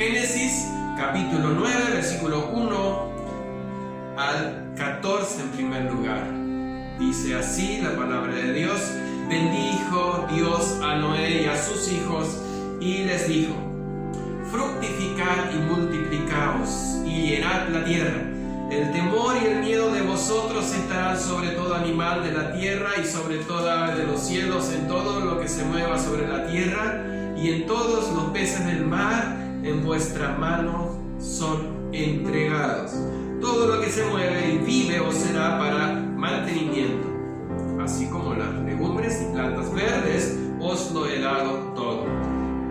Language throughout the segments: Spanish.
Génesis capítulo 9, versículo 1 al 14 en primer lugar. Dice así la palabra de Dios: bendijo Dios a Noé y a sus hijos y les dijo: fructificad y multiplicaos y llenad la tierra. El temor y el miedo de vosotros estarán sobre todo animal de la tierra y sobre toda ave de los cielos, en todo lo que se mueva sobre la tierra y en todos los peces del mar, en vuestra mano son entregados. Todo lo que se mueve y vive os será para mantenimiento, así como las legumbres y plantas verdes os lo he dado todo.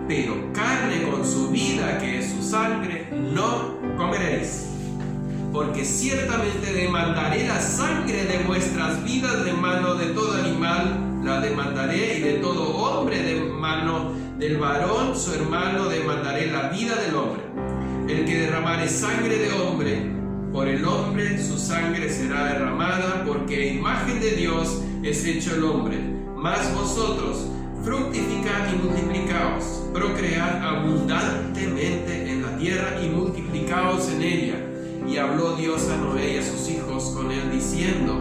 Pero carne con su vida, que es su sangre, no comeréis. Porque ciertamente demandaré la sangre de vuestras vidas de mano de todo animal, la demandaré, y de todo hombre de mano del varón su hermano demandaré la vida del hombre. El que derramare sangre de hombre, por el hombre su sangre será derramada, porque imagen de Dios es hecho el hombre. Mas vosotros fructificad y multiplicaos, procread abundantemente en la tierra y multiplicaos en ella. Y habló Dios a Noé y a sus hijos con él diciendo: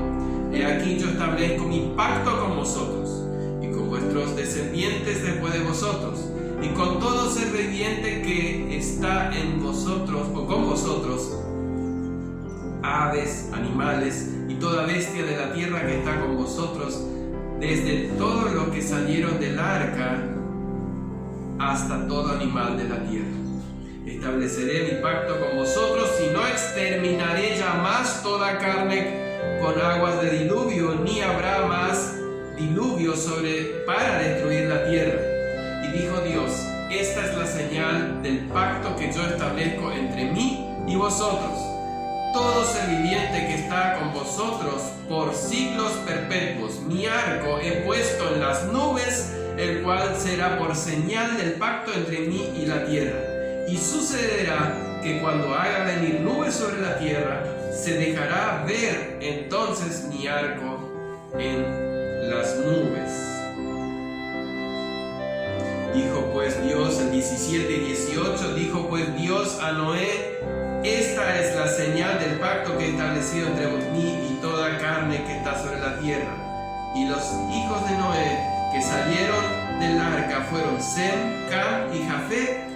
he aquí yo establezco mi pacto con vosotros y con vuestros descendientes después de vosotros, y con todo ser viviente que está en vosotros o con vosotros, aves, animales y toda bestia de la tierra que está con vosotros, desde todos los que salieron del arca hasta todo animal de la tierra. Estableceré mi pacto con vosotros y no exterminaré ya más toda carne con aguas de diluvio, ni habrá más diluvio para destruir la tierra. Y dijo Dios: esta es la señal del pacto que yo establezco entre mí y vosotros. Todo ser viviente que está con vosotros por siglos perpetuos, mi arco he puesto en las nubes, el cual será por señal del pacto entre mí y la tierra. Y sucederá que cuando haga venir nubes sobre la tierra, se dejará ver entonces mi arco en las nubes. Dijo pues Dios, el 17 y 18, dijo pues Dios a Noé: esta es la señal del pacto que he establecido entre mí y toda carne que está sobre la tierra. Y los hijos de Noé que salieron del arca fueron Sem, Cam y Jafet.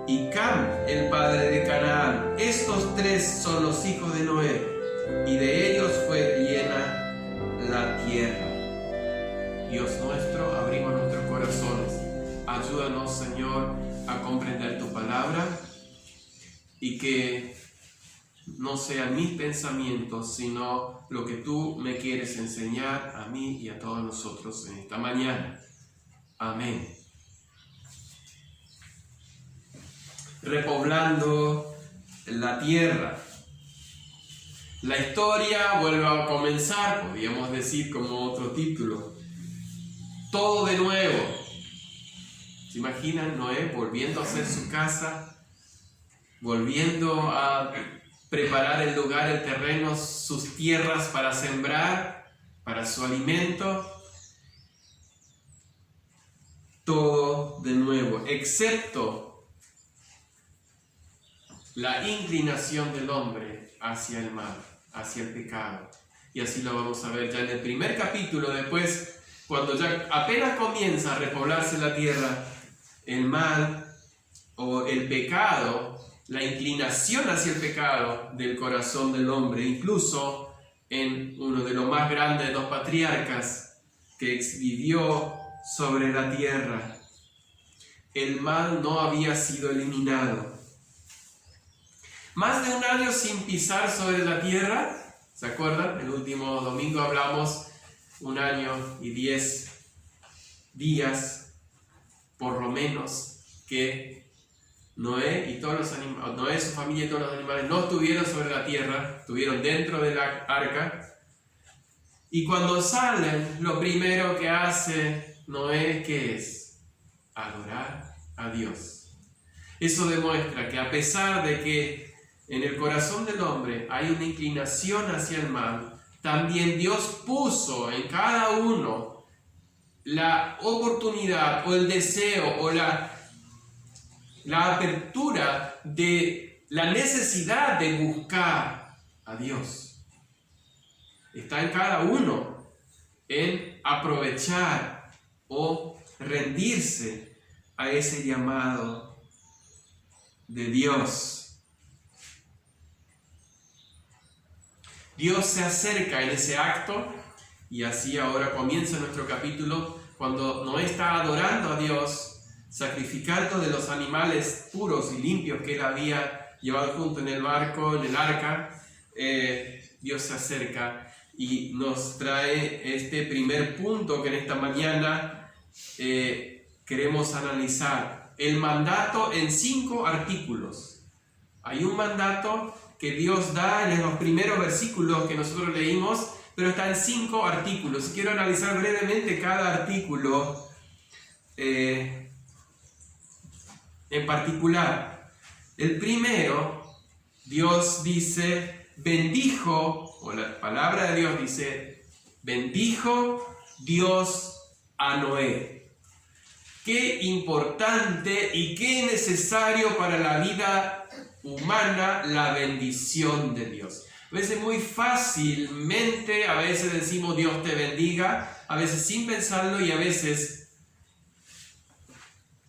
Y Cam, el padre de Canaán. Estos tres son los hijos de Noé, y de ellos fue llena la tierra. Dios nuestro, abrimos nuestros corazones. Ayúdanos, Señor, a comprender tu palabra, y que no sean mis pensamientos, sino lo que tú me quieres enseñar a mí y a todos nosotros en esta mañana. Amén. Repoblando la tierra. La historia vuelve a comenzar, podríamos decir como otro título. Todo de nuevo. ¿Se imaginan Noé volviendo a hacer su casa? Volviendo a preparar el lugar, el terreno, sus tierras para sembrar, para su alimento. Todo de nuevo, excepto la inclinación del hombre hacia el mal, hacia el pecado. Y así lo vamos a ver ya en el primer capítulo. Después, cuando ya apenas comienza a repoblarse la tierra, el mal o el pecado, la inclinación hacia el pecado del corazón del hombre, incluso en uno de los más grandes de los patriarcas que vivió sobre la tierra, el mal no había sido eliminado. Más de un año sin pisar sobre la tierra. ¿Se acuerdan? El último domingo hablamos 1 año y 10 días, por lo menos, que Noé y todos los animales, Noé, su familia y todos los animales no estuvieron sobre la tierra, estuvieron dentro de la arca. Y cuando salen, lo primero que hace Noé, ¿qué es? Adorar a Dios. Eso demuestra que a pesar de que en el corazón del hombre hay una inclinación hacia el mal, también Dios puso en cada uno la oportunidad o el deseo o la apertura de la necesidad de buscar a Dios. Está en cada uno en aprovechar o rendirse a ese llamado de Dios. Dios se acerca en ese acto y así ahora comienza nuestro capítulo cuando Noé está adorando a Dios, sacrificando de los animales puros y limpios que él había llevado junto en el barco, en el arca. Dios se acerca y nos trae este primer punto que en esta mañana queremos analizar. El mandato en 5 artículos. Hay un mandato que Dios da en los primeros versículos que nosotros leímos, pero está en 5 artículos. Quiero analizar brevemente cada artículo en particular. El primero, Dios dice, bendijo, o la palabra de Dios dice, bendijo Dios a Noé. Qué importante y qué necesario para la vida humana la bendición de Dios. A veces muy fácilmente, a veces decimos Dios te bendiga, a veces sin pensarlo y a veces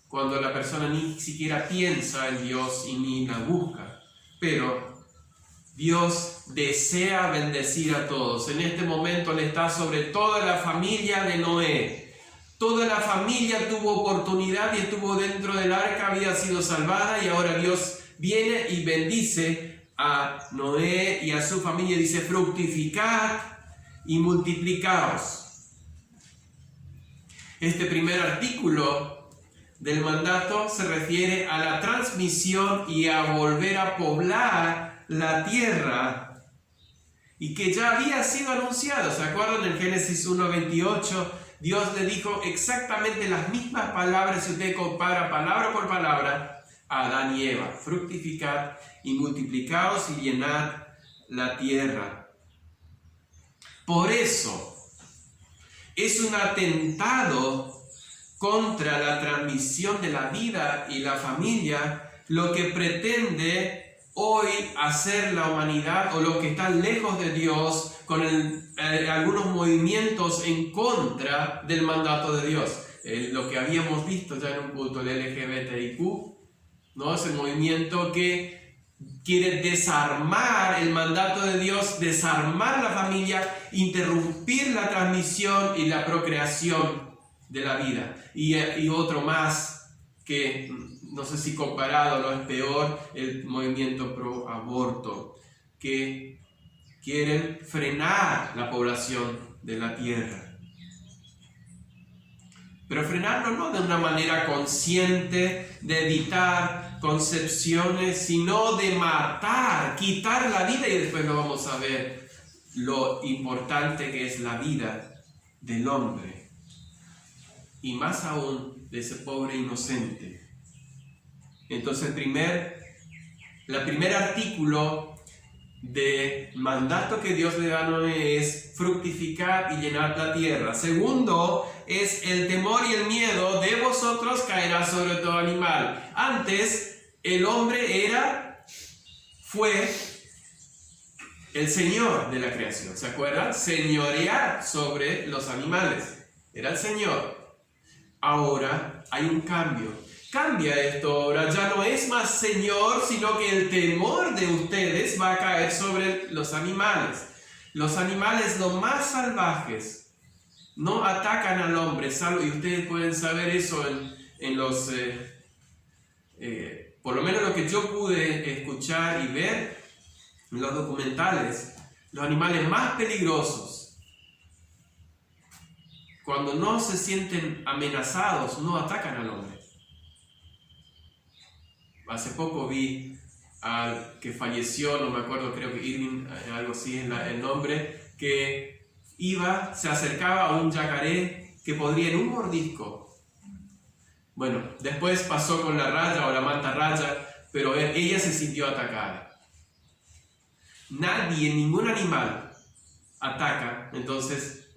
cuando la persona ni siquiera piensa en Dios y ni la busca. Pero Dios desea bendecir a todos. En este momento le está sobre toda la familia de Noé. Toda la familia tuvo oportunidad y estuvo dentro del arca, había sido salvada y ahora Dios viene y bendice a Noé y a su familia. Dice, fructificad y multiplicaos. Este primer artículo del mandato se refiere a la transmisión y a volver a poblar la tierra y que ya había sido anunciado. ¿Se acuerdan? En Génesis 1:28 Dios le dijo exactamente las mismas palabras, si usted compara palabra por palabra, a Adán y Eva: fructificad y multiplicaos y llenad la tierra. Por eso es un atentado contra la transmisión de la vida y la familia lo que pretende hoy hacer la humanidad, o los que están lejos de Dios, con algunos movimientos en contra del mandato de Dios. Lo que habíamos visto ya en un punto, el LGBTIQ, ¿no? Es el movimiento que quiere desarmar el mandato de Dios, desarmar la familia, interrumpir la transmisión y la procreación de la vida. Y otro más que no sé si comparado no es peor, el movimiento pro aborto, que quieren frenar la población de la tierra. Pero frenarlo no de una manera consciente, de evitar concepciones, sino de matar, quitar la vida, y después lo vamos a ver, lo importante que es la vida del hombre, y más aún de ese pobre inocente. Entonces el primer artículo de mandato que Dios le da a Noé es fructificar y llenar la tierra. Segundo es el temor y el miedo de vosotros caerá sobre todo animal. Antes el hombre fue el señor de la creación, ¿se acuerdan? Señorear sobre los animales, era el señor. Ahora hay un cambio. Cambia esto ahora, ya no es más señor, sino que el temor de ustedes va a caer sobre los animales. Los animales, los más salvajes, no atacan al hombre, salvo, y ustedes pueden saber eso en los, por lo menos lo que yo pude escuchar y ver en los documentales, los animales más peligrosos, cuando no se sienten amenazados, no atacan al hombre. Hace poco vi al que falleció, no me acuerdo, creo que Irving, algo así es el nombre, que se acercaba a un yacaré que podría en un mordisco. Bueno, después pasó con la raya o la manta raya, pero ella se sintió atacada. Nadie, ningún animal ataca, entonces,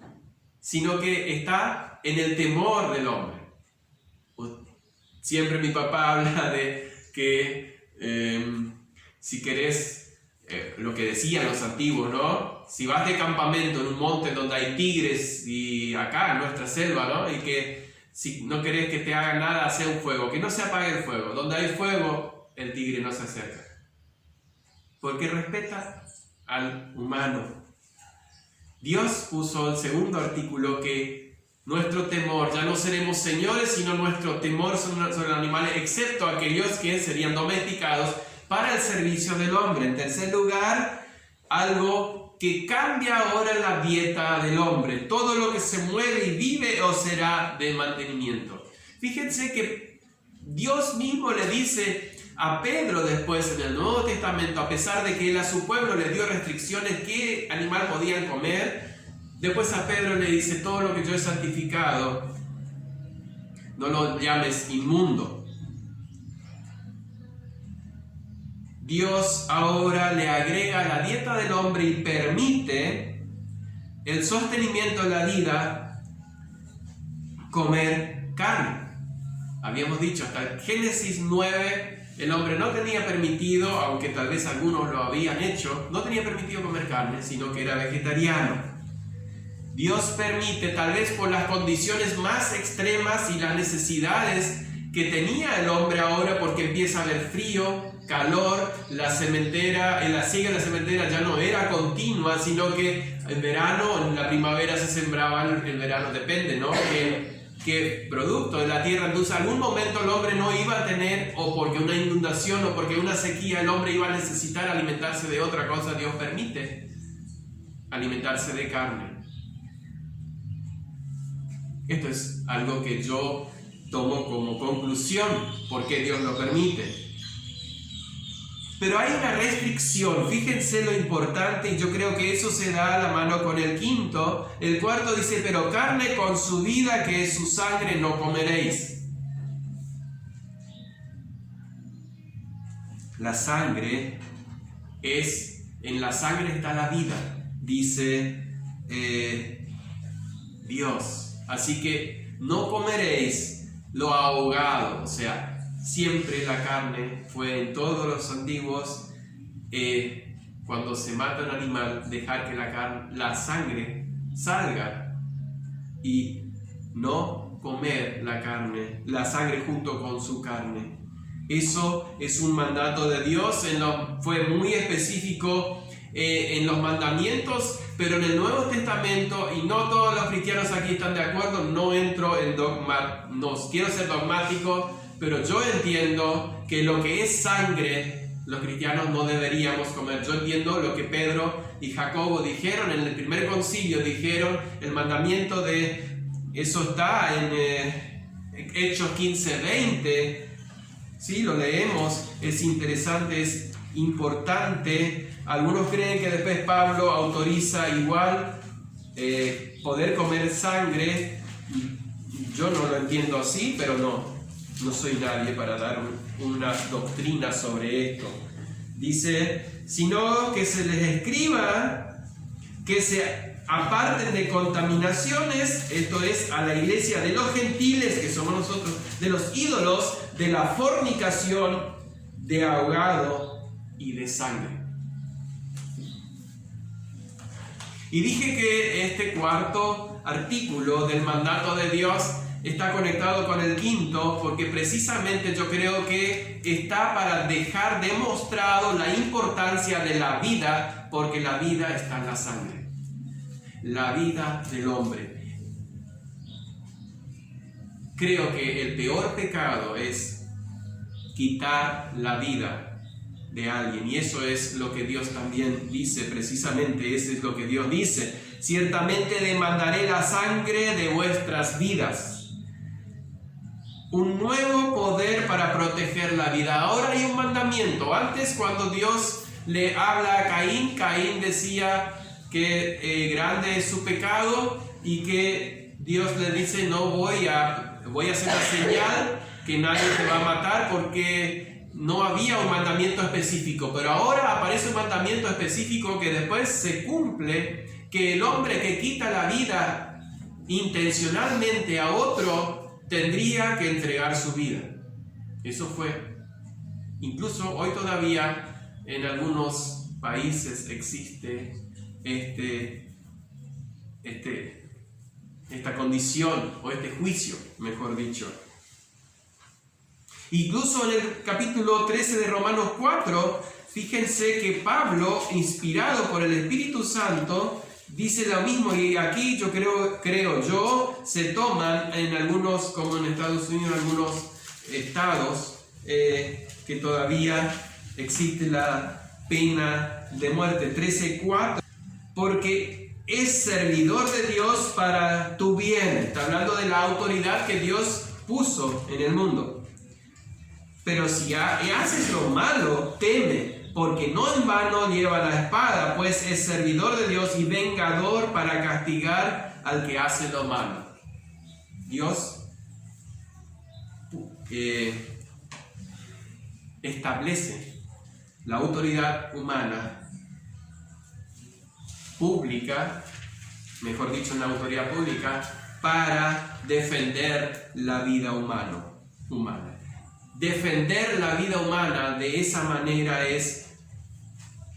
sino que está en el temor del hombre. Siempre mi papá habla de que si querés, lo que decían los antiguos, ¿no? Si vas de campamento en un monte donde hay tigres y acá en nuestra selva, ¿no? Y que si no querés que te haga nada, hace un fuego, que no se apague el fuego. Donde hay fuego, el tigre no se acerca. Porque respeta al humano. Dios puso el segundo artículo que nuestro temor, ya no seremos señores, sino nuestro temor sobre los animales, excepto aquellos que serían domesticados para el servicio del hombre. En tercer lugar, algo que cambia ahora la dieta del hombre. Todo lo que se mueve y vive o será de mantenimiento. Fíjense que Dios mismo le dice a Pedro después en el Nuevo Testamento, a pesar de que él a su pueblo le dio restricciones qué animal podían comer, después a Pedro le dice: todo lo que yo he santificado, no lo llames inmundo. Dios ahora le agrega a la dieta del hombre y permite el sostenimiento de la vida comer carne. Habíamos dicho, hasta Génesis 9, el hombre no tenía permitido, aunque tal vez algunos lo habían hecho, no tenía permitido comer carne, sino que era vegetariano. Dios permite, tal vez por las condiciones más extremas y las necesidades que tenía el hombre ahora, porque empieza a haber frío, calor, la siega de la sementera ya no era continua, sino que en verano, en la primavera se sembraban, el verano depende, ¿no? Que producto de la tierra, entonces algún momento el hombre no iba a tener, o porque una inundación o porque una sequía, el hombre iba a necesitar alimentarse de otra cosa. Dios permite alimentarse de carne. Esto es algo que yo tomo como conclusión, porque Dios lo permite. Pero hay una restricción, fíjense lo importante, y yo creo que eso se da a la mano con el quinto. El cuarto dice: pero carne con su vida, que es su sangre, no comeréis. La sangre en la sangre está la vida, dice Dios. Así que no comeréis lo ahogado, o sea, siempre la carne fue en todos los antiguos, cuando se mata un animal, dejar que la sangre salga y no comer la sangre junto con su carne. Eso es un mandato de Dios, fue muy específico en los mandamientos, pero en el Nuevo Testamento, y no todos los cristianos aquí están de acuerdo, no entro en dogma, no quiero ser dogmático, pero yo entiendo que lo que es sangre, los cristianos no deberíamos comer. Yo entiendo lo que Pedro y Jacobo dijeron en el primer concilio, dijeron el mandamiento de, eso está en Hechos 15:20, ¿sí? Lo leemos, es interesante, es importante. Algunos creen que después Pablo autoriza igual poder comer sangre. Yo no lo entiendo así, pero no soy nadie para dar una doctrina sobre esto. Dice, sino que se les escriba que se aparten de contaminaciones, esto es, a la iglesia de los gentiles, que somos nosotros, de los ídolos, de la fornicación, de ahogado y de sangre. Y dije que este cuarto artículo del mandato de Dios está conectado con el quinto, porque precisamente yo creo que está para dejar demostrado la importancia de la vida, porque la vida está en la sangre, la vida del hombre. Creo que el peor pecado es quitar la vida de alguien, y eso es lo que Dios también dice, precisamente eso es lo que Dios dice: ciertamente demandaré la sangre de vuestras vidas. Un nuevo poder para proteger la vida. Ahora hay un mandamiento. Antes, cuando Dios le habla a Caín, Caín decía que grande es su pecado, y que Dios le dice: no voy a hacer la señal que nadie te va a matar, porque no había un mandamiento específico. Pero ahora aparece un mandamiento específico que después se cumple, que el hombre que quita la vida intencionalmente a otro tendría que entregar su vida. Eso fue. Incluso hoy todavía en algunos países existe esta condición o este juicio, mejor dicho. Incluso en el capítulo 13 de Romanos 4, fíjense que Pablo, inspirado por el Espíritu Santo, dice lo mismo, y aquí yo creo se toman en algunos, como en Estados Unidos, en algunos estados, que todavía existe la pena de muerte. 13:4, porque es servidor de Dios para tu bien. Está hablando de la autoridad que Dios puso en el mundo. Pero si haces lo malo, teme, porque no en vano lleva la espada, pues es servidor de Dios y vengador para castigar al que hace lo malo. Dios establece la autoridad humana pública, mejor dicho, una autoridad pública, para defender la vida humana. Defender la vida humana de esa manera es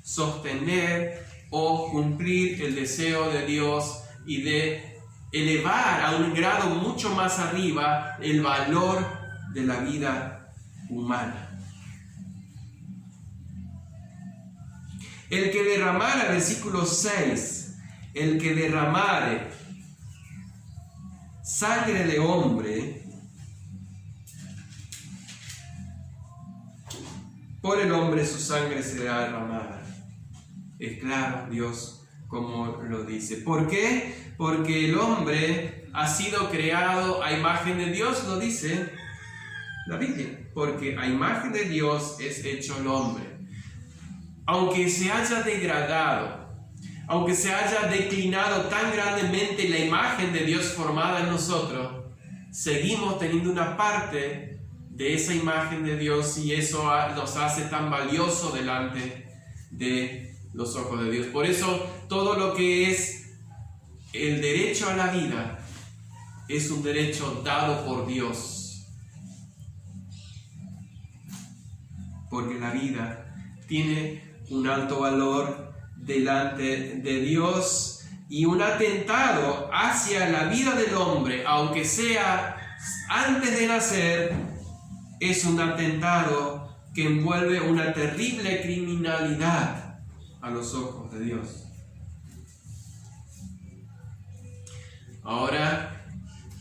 sostener o cumplir el deseo de Dios y de elevar a un grado mucho más arriba el valor de la vida humana. El que derramara, versículo 6, el que derramare sangre de hombre, por el hombre su sangre será derramada. Es claro, Dios, como lo dice. ¿Por qué? Porque el hombre ha sido creado a imagen de Dios, lo dice la Biblia. Porque a imagen de Dios es hecho el hombre. Aunque se haya degradado, aunque se haya declinado tan grandemente la imagen de Dios formada en nosotros, seguimos teniendo una parte de esa imagen de Dios y eso nos hace tan valioso delante de los ojos de Dios. Por eso todo lo que es el derecho a la vida es un derecho dado por Dios. Porque la vida tiene un alto valor delante de Dios y un atentado hacia la vida del hombre, aunque sea antes de nacer, es un atentado que envuelve una terrible criminalidad a los ojos de Dios. Ahora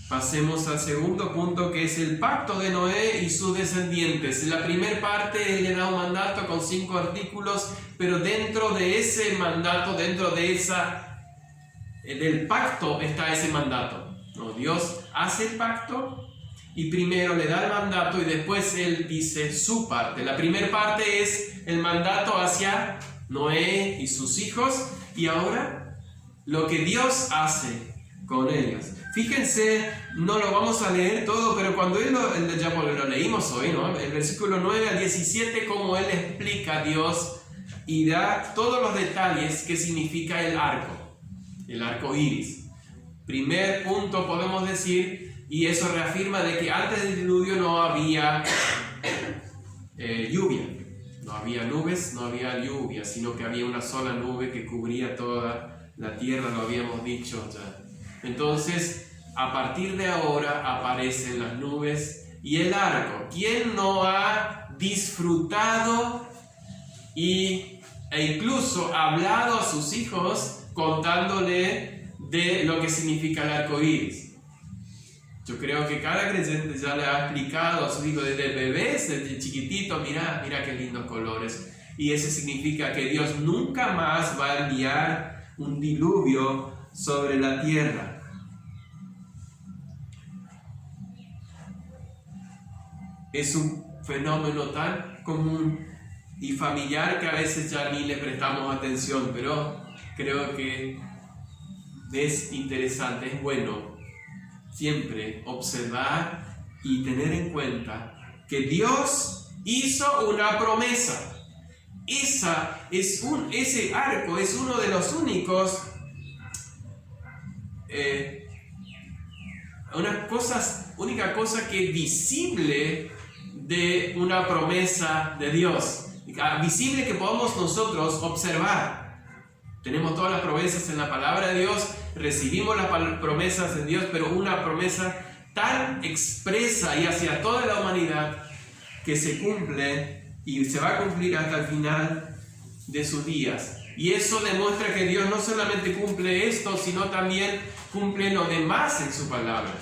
pasemos al segundo punto, que es el pacto de Noé y sus descendientes. En la primera parte él le da un mandato con 5 artículos, pero dentro de ese mandato, del pacto está ese mandato. ¿No? Dios hace el pacto y primero le da el mandato y después él dice su parte. La primera parte es el mandato hacia Noé y sus hijos, y ahora lo que Dios hace con ellos. Fíjense, no lo vamos a leer todo, pero cuando ya lo leímos hoy, ¿no? El versículo 9 al 17, como él explica a Dios y da todos los detalles que significa el arco iris. Primer punto podemos decir, y eso reafirma de que antes del diluvio no había lluvia, no había nubes, no había lluvia, sino que había una sola nube que cubría toda la tierra, lo habíamos dicho ya. Entonces, a partir de ahora aparecen las nubes y el arco. ¿Quién no ha disfrutado e incluso hablado a sus hijos contándole de lo que significa el arco iris? Yo creo que cada creyente ya le ha explicado a sus hijos desde bebés, desde chiquitito, mira qué lindos colores. Y eso significa que Dios nunca más va a enviar un diluvio sobre la tierra. Es un fenómeno tan común y familiar que a veces ya ni le prestamos atención, pero creo que es interesante, es bueno siempre observar y tener en cuenta que Dios hizo una promesa. Ese arco es uno de los únicos única cosa que es visible de una promesa de Dios, visible que podamos nosotros observar. Tenemos todas las promesas en la palabra de Dios, recibimos las promesas de Dios, pero una promesa tan expresa y hacia toda la humanidad que se cumple y se va a cumplir hasta el final de sus días. Y eso demuestra que Dios no solamente cumple esto, sino también cumple lo demás en su palabra.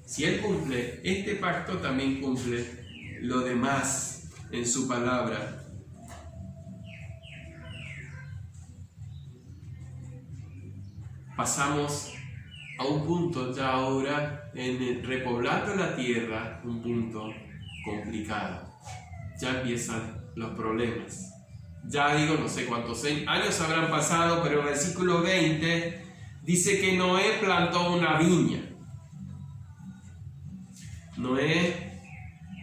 Si Él cumple este pacto, también cumple lo demás en su palabra. Pasamos a un punto ya ahora en el repoblando la tierra, un punto complicado. Ya empiezan los problemas. Ya digo, no sé cuántos años habrán pasado, pero el versículo 20 dice que Noé plantó una viña. Noé,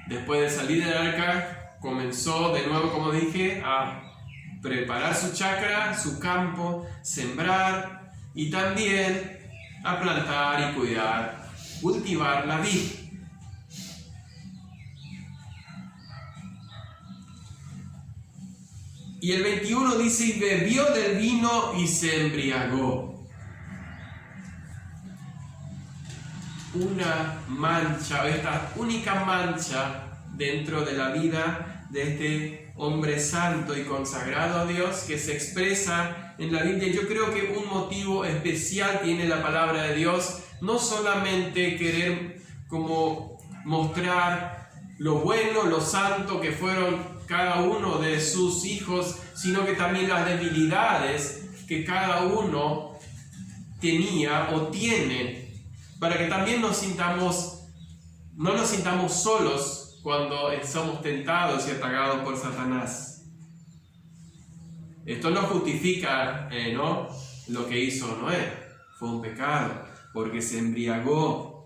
después de salir del arca, comenzó de nuevo, como dije, a preparar su chacra, su campo, sembrar y también a plantar y cuidar, cultivar la vid. Y el 21 dice, y bebió del vino y se embriagó. Una mancha, esta única mancha dentro de la vida de este hombre santo y consagrado a Dios que se expresa en la Biblia. Yo creo que un motivo especial tiene la palabra de Dios, no solamente querer como mostrar lo bueno, lo santo que fueron cada uno de sus hijos, sino que también las debilidades que cada uno tenía o tiene, para que también no nos sintamos solos cuando somos tentados y atacados por Satanás. Esto no justifica ¿no? lo que hizo Noé. Fue un pecado, porque se embriagó.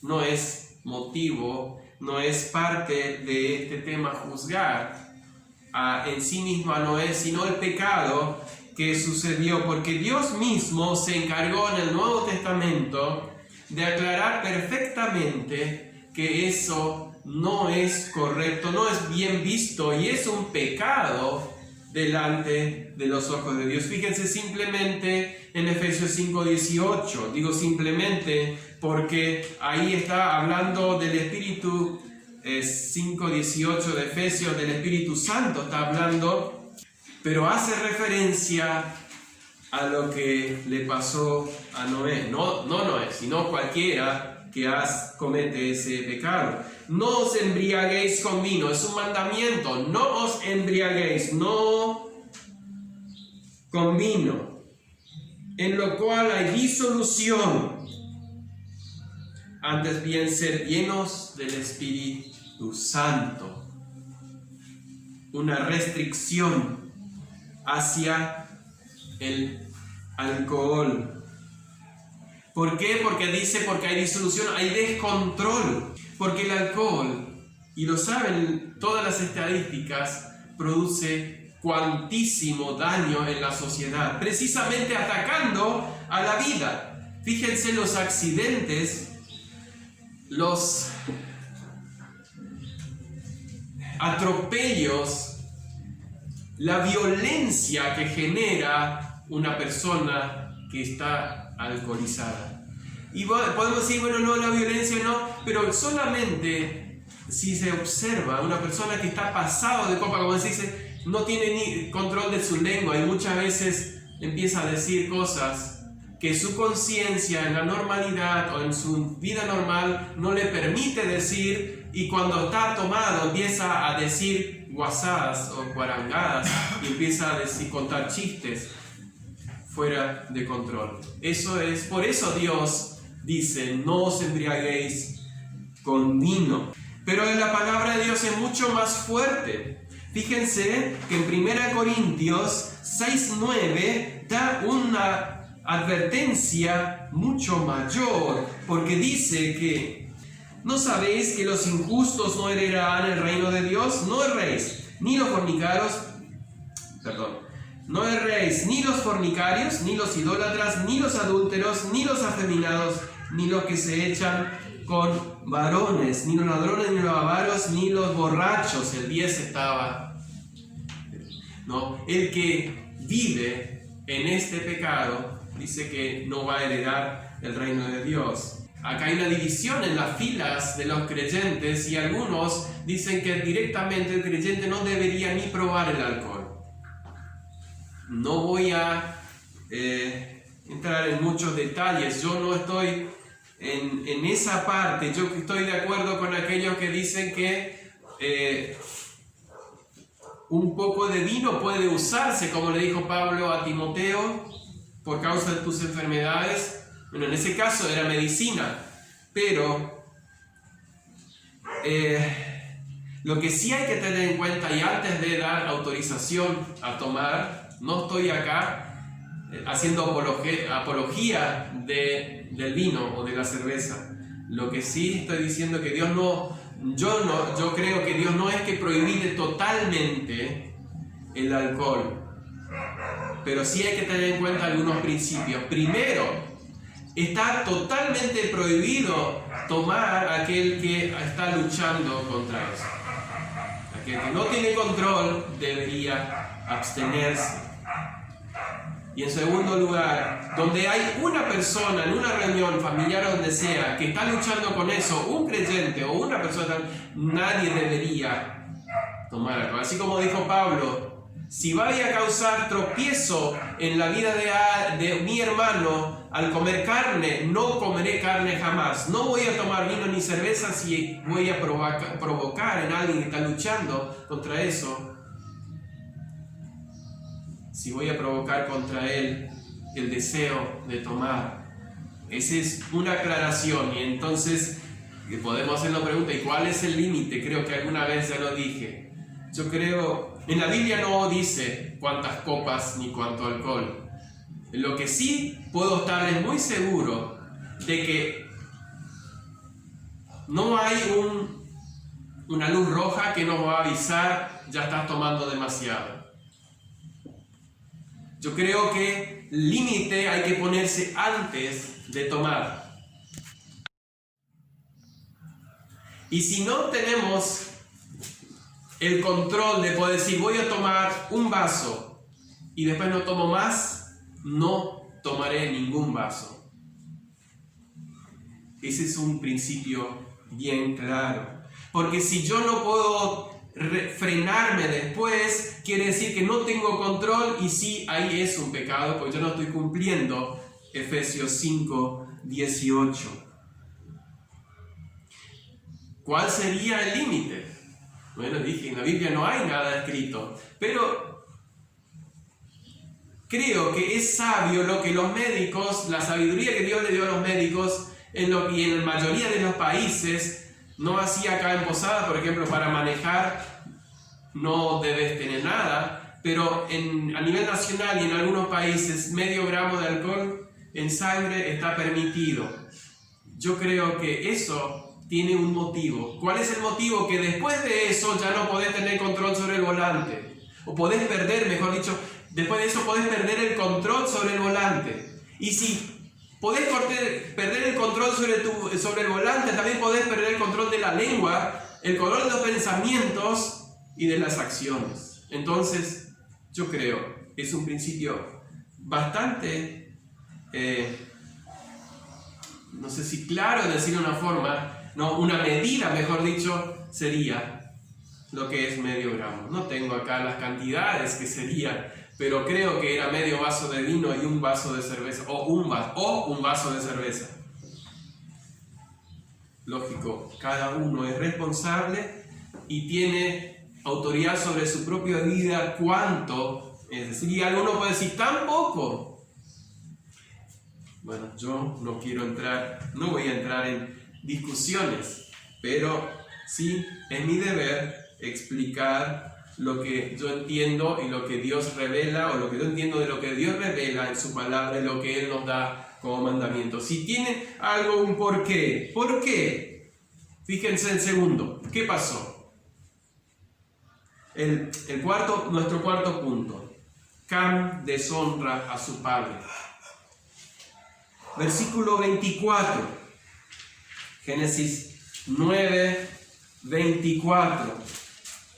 No es motivo, no es parte de este tema juzgar en sí mismo a Noé, sino el pecado que sucedió, porque Dios mismo se encargó en el Nuevo Testamento de aclarar perfectamente que eso no es correcto, no es bien visto y es un pecado delante de los ojos de Dios. Fíjense simplemente en Efesios 5:18, digo simplemente porque ahí está hablando del Espíritu, 5:18 de Efesios, del Espíritu Santo está hablando, pero hace referencia a lo que le pasó a Noé, no Noé, sino cualquiera que comete ese pecado. No os embriaguéis con vino, es un mandamiento, no os embriaguéis, no con vino, en lo cual hay disolución, antes bien ser llenos del Espíritu Santo. Una restricción hacia el alcohol. ¿Por qué? Porque hay disolución, hay descontrol. Porque el alcohol, y lo saben todas las estadísticas, produce cuantísimo daño en la sociedad, precisamente atacando a la vida. Fíjense los accidentes, los atropellos, la violencia que genera una persona que está alcoholizada. Y podemos decir, bueno, no, la violencia no, pero solamente si se observa una persona que está pasado de copa, como se dice, no tiene ni control de su lengua y muchas veces empieza a decir cosas que su conciencia en la normalidad o en su vida normal no le permite decir, y cuando está tomado empieza a decir guasadas o guarangadas y empieza a contar chistes fuera de control. Por eso Dios dice, no os embriaguéis con vino. Pero la palabra de Dios es mucho más fuerte. Fíjense que en 1 Corintios 6:9 da una advertencia mucho mayor, porque dice que ¿no sabéis que los injustos no heredarán el reino de Dios? No erréis, ni los fornicarios, no erréis ni los fornicarios, ni los idólatras, ni los adúlteros, ni los afeminados, ni los que se echan con varones, ni los ladrones, ni los avaros, ni los borrachos. El 10 estaba, ¿no? El que vive en este pecado dice que no va a heredar el reino de Dios. Acá hay una división en las filas de los creyentes y algunos dicen que directamente el creyente no debería ni probar el alcohol. No voy a entrar en muchos detalles, yo no estoy en esa parte. Yo estoy de acuerdo con aquellos que dicen que un poco de vino puede usarse, como le dijo Pablo a Timoteo, por causa de tus enfermedades. Bueno, en ese caso era medicina, pero lo que sí hay que tener en cuenta, y antes de dar autorización a tomar, no estoy acá haciendo apología del vino o de la cerveza. Lo que sí estoy diciendo que yo creo que Dios no es que prohíbe totalmente el alcohol, pero sí hay que tener en cuenta algunos principios. Primero, está totalmente prohibido tomar aquel que está luchando contra eso. Aquel que no tiene control debería abstenerse. Y en segundo lugar, donde hay una persona en una reunión familiar o donde sea que está luchando con eso, un creyente o una persona, nadie debería tomar alcohol. Así como dijo Pablo, si vaya a causar tropiezo en la vida de mi hermano al comer carne, no comeré carne jamás. No voy a tomar vino ni cerveza si voy a provocar en alguien que está luchando contra eso. Si voy a provocar contra él el deseo de tomar. Esa es una aclaración. Y entonces podemos hacer la pregunta, ¿y cuál es el límite? Creo que alguna vez ya lo dije. Yo creo, en la Biblia no dice cuántas copas ni cuánto alcohol. Lo que sí puedo estarles muy seguro de que no hay una luz roja que nos va a avisar, ya estás tomando demasiado. Yo creo que el límite hay que ponerse antes de tomar. Y si no tenemos el control de poder decir voy a tomar un vaso y después no tomo más, no tomaré ningún vaso. Ese es un principio bien claro. Porque si yo no puedo frenarme después, quiere decir que no tengo control y sí, ahí es un pecado, porque yo no estoy cumpliendo Efesios 5:18. ¿Cuál sería el límite? Bueno, dije, en la Biblia no hay nada escrito, pero creo que es sabio lo que los médicos, la sabiduría que Dios le dio a los médicos, y en la mayoría de los países, no así acá en Posada, por ejemplo, para manejar no debes tener nada, pero a nivel nacional y en algunos países, medio gramo de alcohol en sangre está permitido. Yo creo que eso tiene un motivo. ¿Cuál es el motivo? Que después de eso ya no podés tener control sobre el volante. O podés perder, mejor dicho, después de eso podés perder el control sobre el volante. Y si podés perder el control sobre el volante, también podés perder el control de la lengua, el control de los pensamientos y de las acciones. Entonces, yo creo que es un principio bastante, no sé si claro decir una forma, no, una medida, mejor dicho, sería lo que es medio gramo. No tengo acá las cantidades que sería, pero creo que era medio vaso de vino y un vaso de cerveza, o un vaso de cerveza. Lógico, cada uno es responsable y tiene autoridad sobre su propia vida. ¿Cuánto? Es decir, y alguno puede decir, ¿tan poco? Bueno, yo no voy a entrar en discusiones, pero sí es mi deber explicar lo que yo entiendo y lo que Dios revela, o lo que yo entiendo de lo que Dios revela en su palabra y lo que Él nos da como mandamiento. Si tiene algo, un porqué. ¿Por qué? Fíjense en segundo. ¿Qué pasó? Nuestro cuarto punto. Cam deshonra a su padre. Versículo 24. Génesis 9, 24.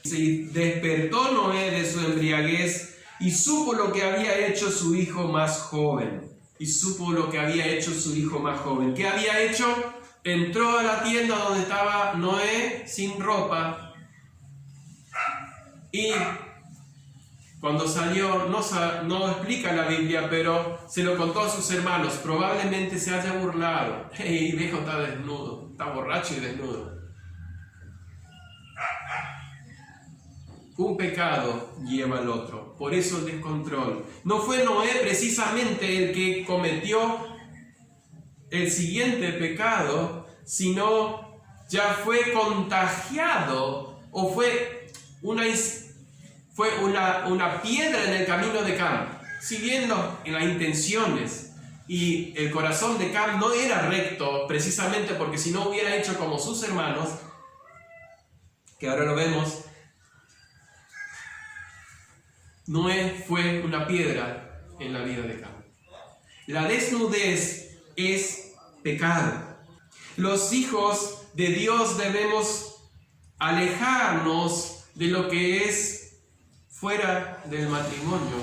Y despertó Noé de su embriaguez y supo lo que había hecho su hijo más joven. ¿Qué había hecho? Entró a la tienda donde estaba Noé sin ropa y cuando salió, no explica la Biblia, pero se lo contó a sus hermanos. Probablemente se haya burlado. ¡Hey, viejo, está desnudo! Está borracho y desnudo. Un pecado lleva al otro. Por eso el descontrol. No fue Noé precisamente el que cometió el siguiente pecado, sino ya fue contagiado o fue una piedra en el camino de Cam. Si bien en las intenciones y el corazón de Cam no era recto, precisamente porque si no hubiera hecho como sus hermanos, que ahora lo vemos, Noé fue una piedra en la vida de Cam. La desnudez es pecado. Los hijos de Dios debemos alejarnos de lo que es fuera del matrimonio.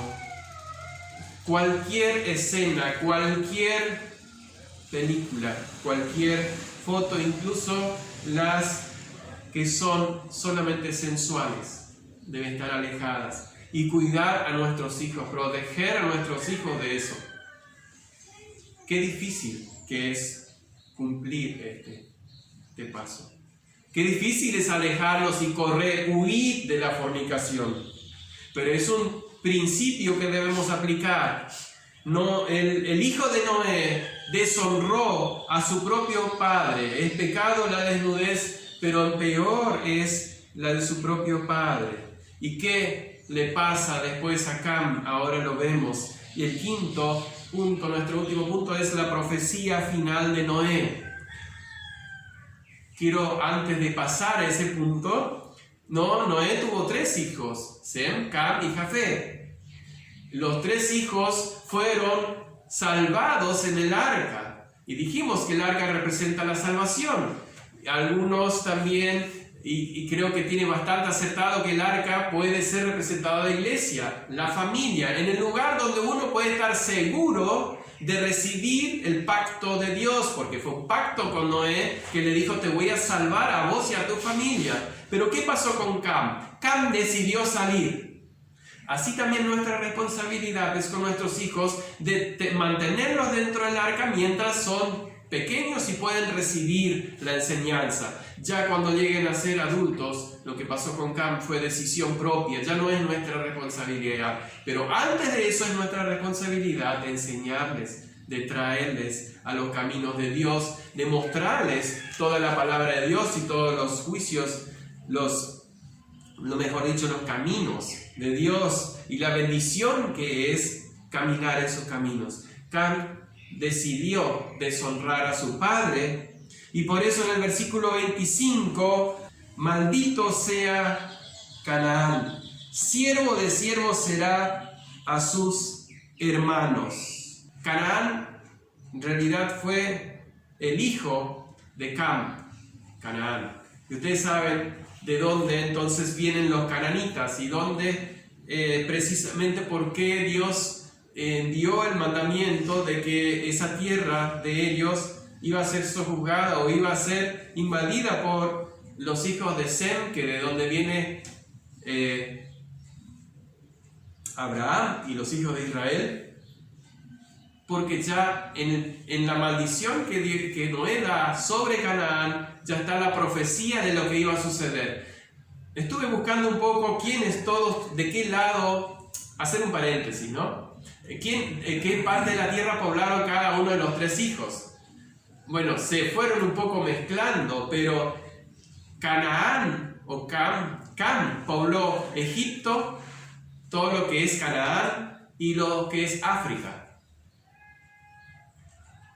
Cualquier escena, cualquier película, cualquier foto, incluso las que son solamente sensuales, deben estar alejadas. Y cuidar a nuestros hijos, proteger a nuestros hijos de eso. Qué difícil que es cumplir este paso. Qué difícil es alejarlos y huir de la fornicación. Pero es un principio que debemos aplicar. No, el hijo de Noé deshonró a su propio padre. Es pecado la desnudez, pero peor es la de su propio padre. ¿Y qué le pasa después a Cam? Ahora lo vemos. Y el quinto punto, nuestro último punto, es la profecía final de Noé. Quiero, antes de pasar a ese punto, Noé tuvo 3 hijos, Sem, Cam y Jafet. Los 3 hijos fueron salvados en el arca. Y dijimos que el arca representa la salvación. Algunos también... Y creo que tiene bastante acertado que el arca puede ser representada de iglesia, la familia, en el lugar donde uno puede estar seguro de recibir el pacto de Dios, porque fue un pacto con Noé que le dijo: te voy a salvar a vos y a tu familia. Pero ¿qué pasó con Cam? Cam decidió salir. Así también nuestra responsabilidad es con nuestros hijos de mantenerlos dentro del arca mientras son pequeños y pueden recibir la enseñanza. Ya cuando lleguen a ser adultos, lo que pasó con Cam fue decisión propia, ya no es nuestra responsabilidad. Pero antes de eso es nuestra responsabilidad de enseñarles, de traerles a los caminos de Dios, de mostrarles toda la palabra de Dios y todos los juicios, los caminos de Dios y la bendición que es caminar esos caminos. Cam decidió deshonrar a su padre. Y por eso en el versículo 25, maldito sea Canaán, siervo de siervos será a sus hermanos. Canaán en realidad fue el hijo de Cam, Canaán. Y ustedes saben de dónde entonces vienen los cananitas y dónde precisamente por qué Dios dio el mandamiento de que esa tierra de ellos iba a ser sojuzgada o iba a ser invadida por los hijos de Sem, que de donde viene Abraham y los hijos de Israel, porque ya en la maldición que Noé da sobre Canaán, ya está la profecía de lo que iba a suceder. Estuve buscando un poco quiénes todos, de qué lado, hacer un paréntesis, ¿no? ¿Qué parte de la tierra poblaron cada uno de los 3 hijos? Bueno, se fueron un poco mezclando, pero Canaán o Cam pobló Egipto, todo lo que es Canaán y lo que es África.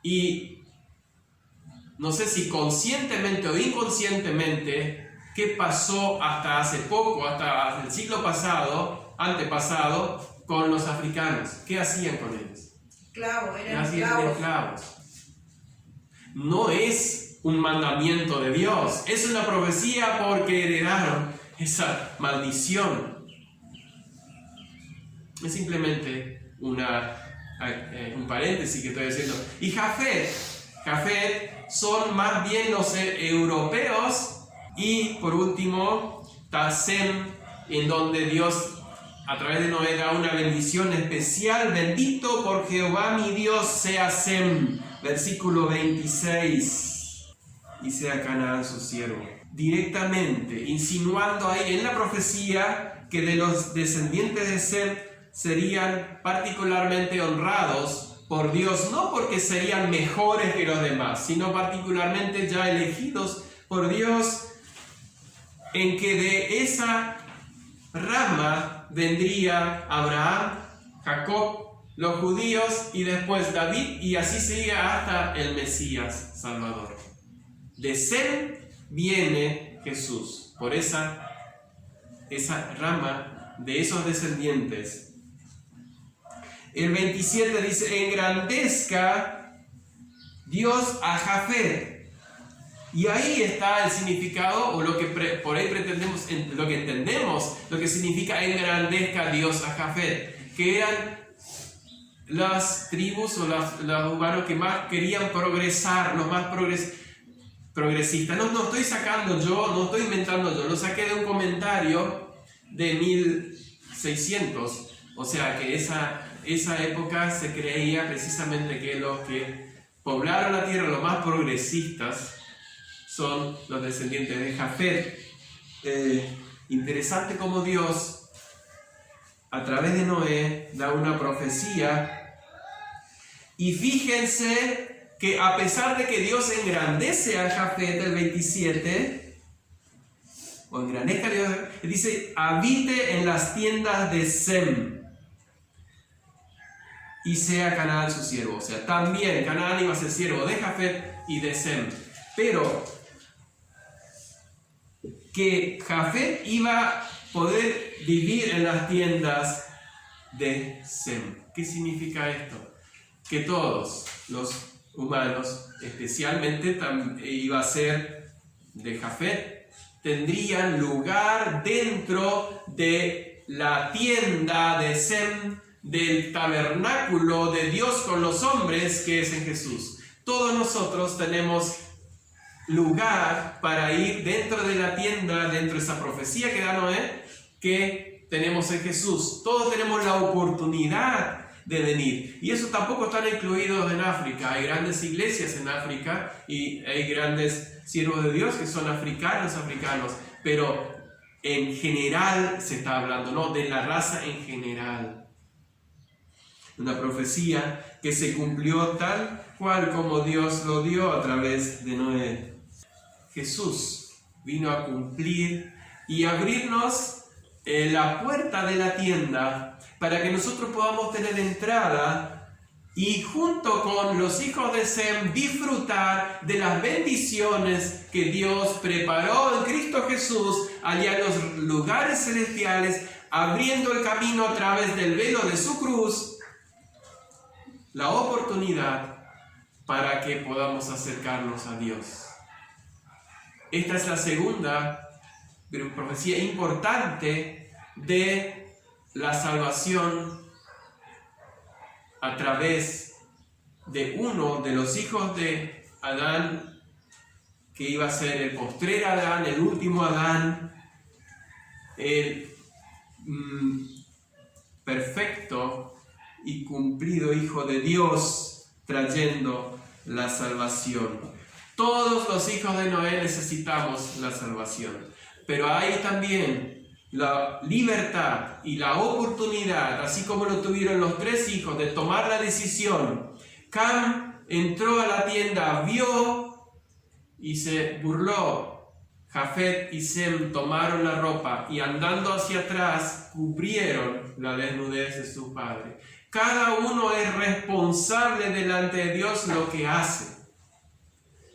Y no sé si conscientemente o inconscientemente, ¿qué pasó hasta hace poco, hasta el siglo pasado, antepasado? con los africanos? ¿Qué hacían con ellos? Eran Hacían esclavos. No es un mandamiento de Dios, es una profecía porque heredaron esa maldición. Es simplemente un paréntesis que estoy haciendo. Y Jafet son más bien los europeos. Y por último, Sem, en donde Dios a través de Noé da una bendición especial. Bendito por Jehová mi Dios sea Sem. Versículo 26. Y sea Canaán su siervo. Directamente, insinuando ahí en la profecía que de los descendientes de Sem serían particularmente honrados por Dios, no porque serían mejores que los demás, sino particularmente ya elegidos por Dios, en que de esa rama vendría Abraham, Jacob, los judíos y después David, y así sigue hasta el Mesías Salvador. De Sem viene Jesús, por esa rama de esos descendientes. El 27 dice: engrandezca Dios a Jafet. Y ahí está el significado, o lo que por ahí pretendemos, lo que entendemos, lo que significa engrandezca Dios a Jafet, que eran las tribus o los humanos que más querían progresar, los más progresistas. No estoy sacando yo, no estoy inventando yo, lo saqué de un comentario de 1600, o sea que esa época se creía precisamente que los que poblaron la tierra, los más progresistas, son los descendientes de Jafet. Interesante cómo Dios, a través de Noé, da una profecía. Y fíjense que a pesar de que Dios engrandece a Jafet, el 27, o engrandezca a Dios, dice: habite en las tiendas de Sem y sea Canaán su siervo. O sea, también Canaán iba a ser siervo de Jafet y de Sem. Pero que Jafet iba a poder vivir en las tiendas de Sem. ¿Qué significa esto? Que todos los humanos, especialmente iba a ser de Jafet, tendrían lugar dentro de la tienda de Sem, del tabernáculo de Dios con los hombres que es en Jesús. Todos nosotros tenemos lugar para ir dentro de la tienda, dentro de esa profecía que da Noé, que tenemos en Jesús. Todos tenemos la oportunidad de venir. Y eso tampoco están incluidos en África. Hay grandes iglesias en África y hay grandes siervos de Dios que son africanos, pero en general se está hablando, ¿no? De la raza en general. Una profecía que se cumplió tal cual como Dios lo dio a través de Noé. Jesús vino a cumplir y abrirnos la puerta de la tienda para que nosotros podamos tener entrada y junto con los hijos de Sem disfrutar de las bendiciones que Dios preparó en Cristo Jesús allá en los lugares celestiales, abriendo el camino a través del velo de su cruz, la oportunidad para que podamos acercarnos a Dios. Esta es la segunda profecía importante de la salvación a través de uno de los hijos de Adán, que iba a ser el postrer Adán, el último Adán, el perfecto y cumplido Hijo de Dios, trayendo la salvación. Todos los hijos de Noé necesitamos la salvación, pero hay también la libertad y la oportunidad, así como lo tuvieron los tres hijos, de tomar la decisión. Cam entró a la tienda, vio y se burló. Jafet y Sem tomaron la ropa y andando hacia atrás cubrieron la desnudez de su padre. Cada uno es responsable delante de Dios lo que hace.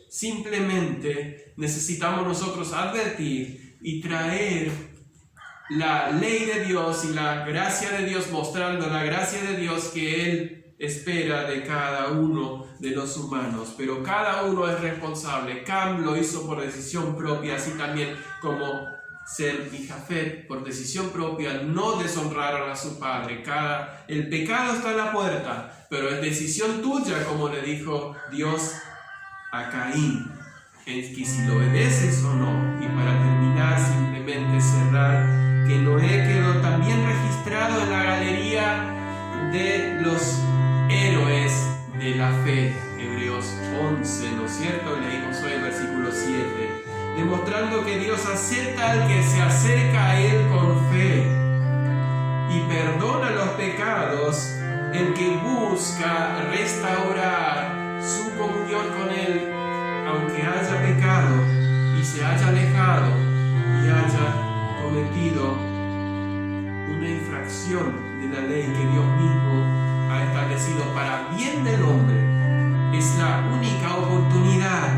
Simplemente necesitamos nosotros advertir y traer la ley de Dios y la gracia de Dios, mostrando la gracia de Dios que Él espera de cada uno de los humanos. Pero cada uno es responsable. Cam lo hizo por decisión propia, así también como Sem y Jafet, por decisión propia, no deshonraron a su padre. El pecado está en la puerta, pero es decisión tuya, como le dijo Dios a Caín, es que si lo obedeces o no. Y para terminar, simplemente cerrar, que Noé quedó también registrado en la galería de los héroes de la fe. Hebreos 11, ¿no es cierto? Leímos hoy el versículo 7. Demostrando que Dios acepta al que se acerca a Él con fe y perdona los pecados, el que busca restaurar su comunión con Él, aunque haya pecado y se haya alejado y haya cometido una infracción de la ley que Dios mismo ha establecido para bien del hombre. Es la única oportunidad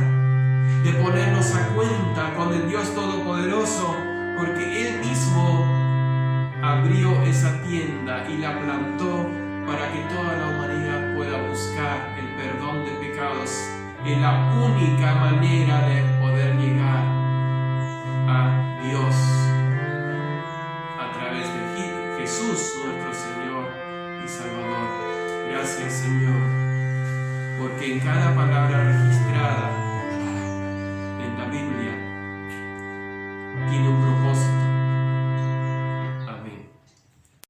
de ponernos a cuenta con el Dios Todopoderoso, porque Él mismo abrió esa tienda y la plantó para que toda la humanidad pueda buscar el perdón de pecados. Es la única manera de poder llegar a Dios a través de Jesús, nuestro Señor y Salvador. Gracias, Señor, porque en cada palabra registrada en la Biblia